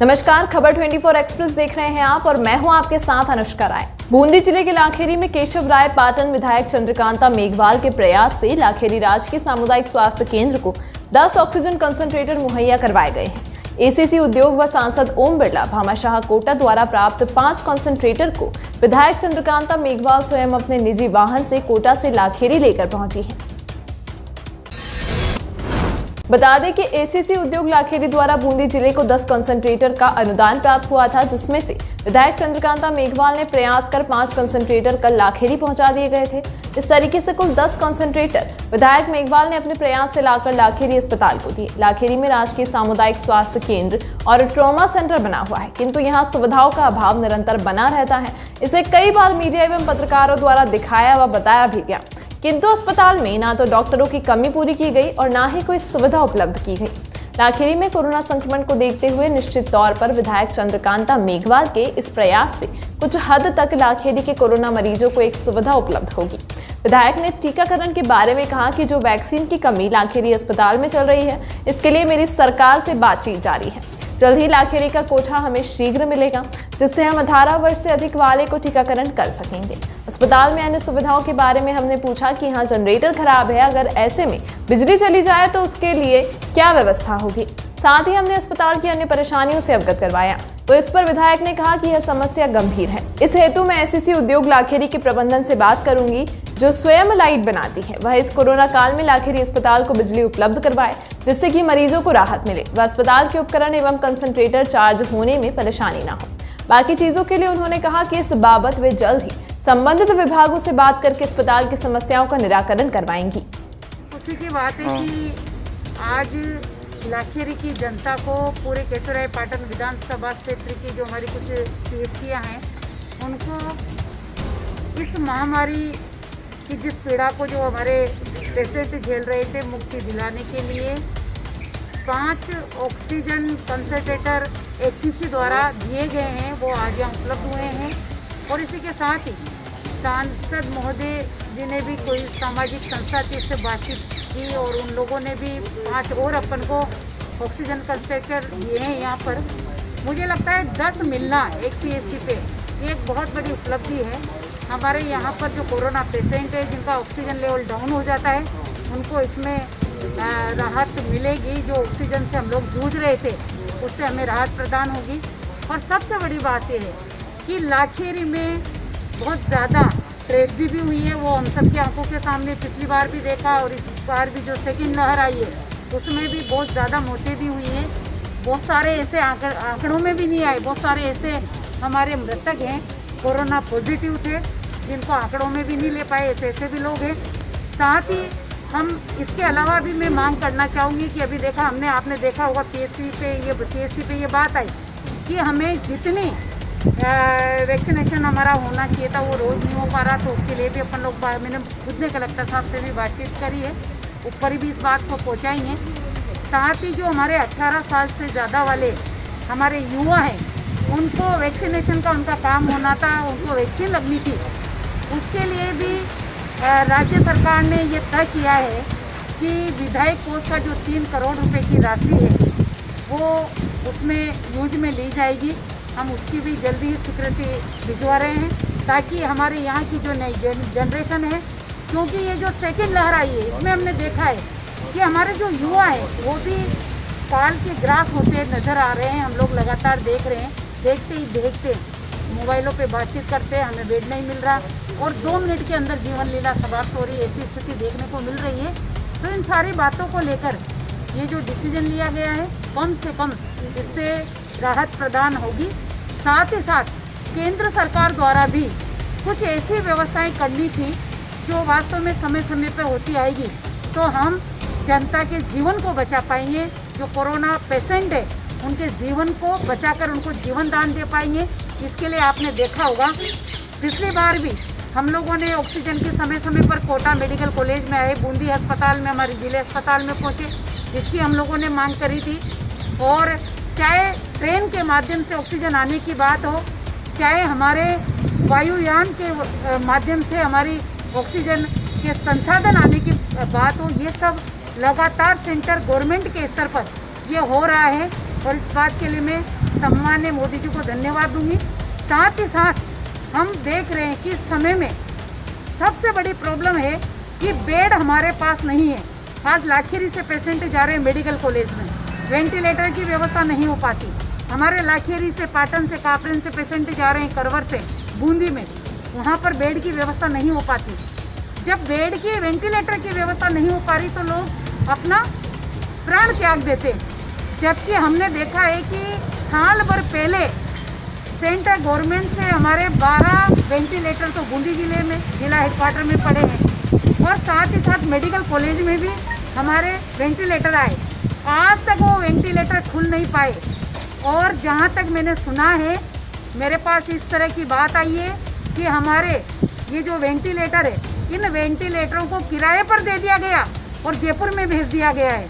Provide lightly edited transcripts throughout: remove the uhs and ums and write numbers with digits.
नमस्कार, खबर 24 एक्सप्रेस देख रहे हैं आप और मैं हूं आपके साथ अनुष्का राय। बूंदी जिले के लाखेरी में केशव राय पाटन विधायक चंद्रकांता मेघवाल के प्रयास से लाखेरी राजकीय सामुदायिक स्वास्थ्य केंद्र को 10 ऑक्सीजन कंसंट्रेटर मुहैया करवाए गए हैं। एसीसी उद्योग व सांसद ओम बिरला भामाशाह कोटा द्वारा प्राप्त 5 कंसंट्रेटर को विधायक चंद्रकांता मेघवाल स्वयं अपने निजी वाहन से कोटा से लाखेरी लेकर पहुंची है। बता दें कि एसीसी उद्योग लाखेरी द्वारा बूंदी जिले को 10 कंसंट्रेटर का अनुदान प्राप्त हुआ था, जिसमें से विधायक चंद्रकांता मेघवाल ने प्रयास कर 5 कंसंट्रेटर कल लाखेरी पहुंचा दिए गए थे। इस तरीके से कुल 10 कंसंट्रेटर विधायक मेघवाल ने अपने प्रयास से लाकर लाखेरी अस्पताल को दिए। लाखेरी में राजकीय सामुदायिक स्वास्थ्य केंद्र और ट्रॉमा सेंटर बना हुआ है, किंतु यहाँ सुविधाओं का अभाव निरंतर बना रहता है। इसे कई बार मीडिया एवं पत्रकारों द्वारा दिखाया व बताया भी गया, किंतु अस्पताल में ना तो डॉक्टरों की कमी पूरी की गई और ना ही कोई सुविधा उपलब्ध की गई। लाखेरी में कोरोना संक्रमण को देखते हुए निश्चित तौर पर विधायक चंद्रकांता मेघवाल के इस प्रयास से कुछ हद तक लाखेरी के कोरोना मरीजों को एक सुविधा उपलब्ध होगी। विधायक ने टीकाकरण के बारे में कहा कि जो वैक्सीन की कमी लाखेरी अस्पताल में चल रही है, इसके लिए मेरी सरकार से बातचीत जारी है। जल्द ही लाखेरी का कोठा हमें शीघ्र मिलेगा, जिससे हम 18 वर्ष से अधिक वाले को टीकाकरण कर सकेंगे। अस्पताल में अन्य सुविधाओं के बारे में हमने पूछा कि यहाँ जनरेटर खराब है, अगर ऐसे में बिजली चली जाए तो उसके लिए क्या व्यवस्था होगी। साथ ही हमने अस्पताल की अन्य परेशानियों से अवगत करवाया, तो इस पर विधायक ने कहा कि यह समस्या गंभीर है। इस हेतु मैं एसीसी उद्योग लाखेरी के प्रबंधन से बात करूंगी, जो स्वयं लाइट बनाती है, वह इस कोरोना काल में लाखेरी अस्पताल को बिजली उपलब्ध करवाए, जिससे कि मरीजों को राहत मिले व अस्पताल के उपकरण एवं कंसंट्रेटर चार्ज होने में परेशानी न हो। बाकी चीजों के लिए उन्होंने कहा कि इस बाबत वे जल्द ही संबंधित विभागों से बात करके अस्पताल की समस्याओं का निराकरण करवाएंगी। खुशी की बात है कि आज लाखेरी की जनता को पूरे केशव राय पाटन विधानसभा क्षेत्र की जो हमारी कुछ पीएचसियाँ हैं, उनको इस महामारी की जिस पीड़ा को जो हमारे पेशेंट झेल रहे थे, मुक्ति दिलाने के लिए 5 ऑक्सीजन कंसंट्रेटर एसीसी द्वारा दिए गए हैं, वो आज यहाँ उपलब्ध हुए हैं। और इसी के साथ ही सांसद महोदय जी ने भी कोई सामाजिक संस्था की इससे बातचीत की और उन लोगों ने भी 5 और अपन को ऑक्सीजन कंसंट्रेटर दिए हैं यहाँ पर। मुझे लगता है 10 मिलना एक सीएचसी पे एक बहुत बड़ी उपलब्धि है। हमारे यहाँ पर जो कोरोना पेशेंट है, जिनका ऑक्सीजन लेवल डाउन हो जाता है, उनको इसमें राहत मिलेगी। जो ऑक्सीजन से हम लोग जूझ रहे थे, उससे हमें राहत प्रदान होगी। और सबसे बड़ी बात यह है कि लाखेरी में बहुत ज़्यादा ट्रेजेडी भी हुई है, वो हम सबकी आंखों के सामने पिछली बार भी देखा और इस बार भी जो सेकेंड लहर आई है, उसमें भी बहुत ज़्यादा मौतें भी हुई हैं। बहुत सारे ऐसे आंकड़ों में भी नहीं आए, बहुत सारे ऐसे हमारे मृतक हैं कोरोना पॉजिटिव थे, जिनको आंकड़ों में भी नहीं ले पाए, ऐसे भी लोग हैं। साथ ही हम इसके अलावा भी मैं मांग करना चाहूँगी कि अभी देखा हमने, आपने देखा होगा पीएचसी पे ये बात आई कि हमें जितनी वैक्सीनेशन हमारा होना चाहिए था वो रोज़ नहीं हो पा रहा, तो उसके लिए भी अपन लोग, मैंने खुद ने कलेक्टर साहब से भी बातचीत करी है, ऊपर भी इस बात को पहुँचाई है। साथ ही जो हमारे 18 साल से ज़्यादा वाले हमारे युवा हैं, उनको वैक्सीनेशन का उनका काम होना था, उनको वैक्सीन लगनी थी, उसके लिए भी राज्य सरकार ने ये तय किया है कि विधायक कोष का जो 3 करोड़ रुपए की राशि है, वो उसमें यूज में ली जाएगी। हम उसकी भी जल्दी ही स्वीकृति भिजवा रहे हैं, ताकि हमारे यहाँ की जो नई जनरेशन है, क्योंकि ये जो सेकेंड लहर आई है, इसमें हमने देखा है कि हमारे जो युवा हैं वो भी काल के ग्रास होते नज़र आ रहे हैं। हम लोग लगातार देख रहे हैं, देखते ही देखते मोबाइलों पे बातचीत करते हैं, हमें बेड नहीं मिल रहा और 2 मिनट के अंदर जीवन लीला समाप्त हो रही है, ऐसी स्थिति देखने को मिल रही है। तो इन सारी बातों को लेकर ये जो डिसीजन लिया गया है, कम से कम इससे राहत प्रदान होगी। साथ ही साथ केंद्र सरकार द्वारा भी कुछ ऐसी व्यवस्थाएं करनी थी जो वास्तव में समय समय पर होती आएगी, तो हम जनता के जीवन को बचा पाएंगे। जो कोरोना पेशेंट है, उनके जीवन को बचाकर उनको जीवन दान दे पाएंगे। इसके लिए आपने देखा होगा पिछली बार भी हम लोगों ने ऑक्सीजन के समय समय पर कोटा मेडिकल कॉलेज में आए, बूंदी अस्पताल में, हमारे जिले अस्पताल में पहुँचे, जिसकी हम लोगों ने मांग करी थी। और चाहे ट्रेन के माध्यम से ऑक्सीजन आने की बात हो, चाहे हमारे वायुयान के माध्यम से हमारी ऑक्सीजन के संसाधन आने की बात हो, ये सब लगातार सेंटर गवर्नमेंट के स्तर पर ये हो रहा है। और इस बात के लिए मैं सम्माननीय मोदी जी को धन्यवाद दूंगी। साथ ही साथ हम देख रहे हैं कि इस समय में सबसे बड़ी प्रॉब्लम है कि बेड हमारे पास नहीं है। आज लाखेरी से पेशेंट जा रहे हैं मेडिकल कॉलेज में, वेंटिलेटर की व्यवस्था नहीं हो पाती। हमारे लाखेरी से, पाटन से, कापरेन से पेशेंट जा रहे हैं करवर से बूंदी में, वहाँ पर बेड की व्यवस्था नहीं हो पाती। जब बेड की, वेंटिलेटर की व्यवस्था नहीं हो पा रही तो लोग अपना प्राण त्याग देते। जबकि हमने देखा है कि साल भर पहले सेंट्रल गवर्नमेंट से हमारे 12 वेंटिलेटर तो बूंदी जिले में, जिला हेडक्वार्टर में पड़े हैं, और साथ ही साथ मेडिकल कॉलेज में भी हमारे वेंटिलेटर आए। आज तक वो वेंटिलेटर खुल नहीं पाए। और जहाँ तक मैंने सुना है, मेरे पास इस तरह की बात आई है कि हमारे ये जो वेंटिलेटर है, इन वेंटिलेटरों को किराए पर दे दिया गया और जयपुर में भेज दिया गया है।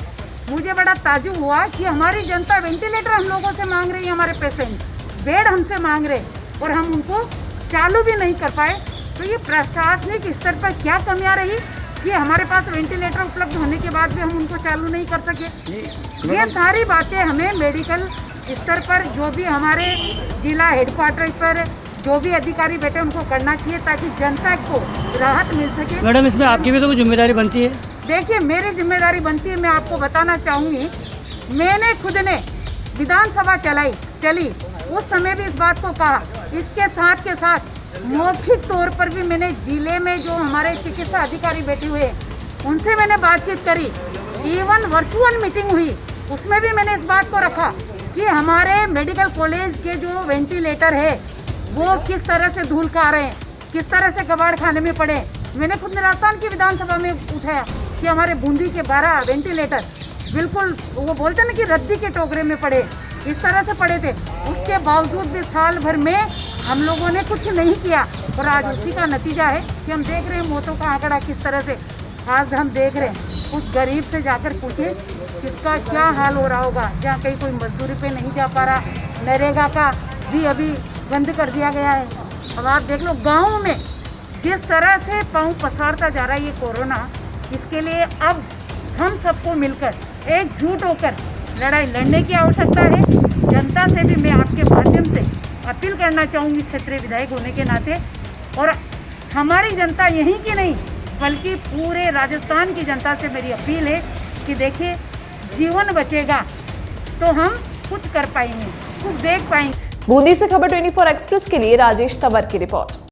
मुझे बड़ा ताज्जुब हुआ कि हमारी जनता वेंटिलेटर हम लोगों से मांग रही है, हमारे पेशेंट बेड हमसे मांग रहे, और हम उनको चालू भी नहीं कर पाए। तो ये प्रशासनिक स्तर पर क्या कमियां रही कि हमारे पास वेंटिलेटर उपलब्ध होने के बाद भी हम उनको चालू नहीं कर सके। ये सारी बातें हमें मेडिकल स्तर पर, जो भी हमारे जिला हेडक्वार्टर पर जो भी अधिकारी बैठे उनको करना चाहिए, ताकि जनता को राहत मिल सके। मैडम, इसमें आपकी भी तो कुछ जिम्मेदारी बनती है। देखिए, मेरी जिम्मेदारी बनती है, मैं आपको बताना चाहूँगी, मैंने खुद ने विधानसभा चली, उस समय भी इस बात को कहा। इसके साथ के साथ मौखिक तौर पर भी मैंने जिले में जो हमारे चिकित्सा अधिकारी बैठे हुए हैं उनसे मैंने बातचीत करी। इवन वर्चुअल मीटिंग हुई, उसमें भी मैंने इस बात को रखा कि हमारे मेडिकल कॉलेज के जो वेंटिलेटर है वो किस तरह से धूल खा रहे हैं, किस तरह से कबाड़ खाने में पड़े। मैंने खुद राजस्थान की विधानसभा में उठाया कि हमारे बूंदी के 12 वेंटिलेटर बिल्कुल, वो बोलते ना कि रद्दी के टोकरे में पड़े, इस तरह से पड़े थे। उसके बावजूद भी साल भर में हम लोगों ने कुछ नहीं किया, और आज उसी का नतीजा है कि हम देख रहे हैं मौतों का आंकड़ा किस तरह से आज हम देख रहे हैं। उस गरीब से जाकर पूछें किसका क्या हाल हो रहा होगा, जहाँ कहीं कोई मजदूरी पे नहीं जा पा रहा। नरेगा का भी अभी बंद कर दिया गया है। अब आप देख लो गाँव में जिस तरह से पाँव पसारता जा रहा है ये कोरोना, इसके लिए अब हम सबको मिलकर एकजुट होकर लड़ाई लड़ने की आवश्यकता है। जनता से भी मैं आपके माध्यम से अपील करना चाहूँगी, क्षेत्रीय विधायक होने के नाते, और हमारी जनता यहीं की नहीं बल्कि पूरे राजस्थान की जनता से मेरी अपील है कि देखिए, जीवन बचेगा तो हम कुछ कर पाएंगे, कुछ देख पाएंगे। बूंदी से खबर 24 एक्सप्रेस के लिए राजेश तंवर की रिपोर्ट।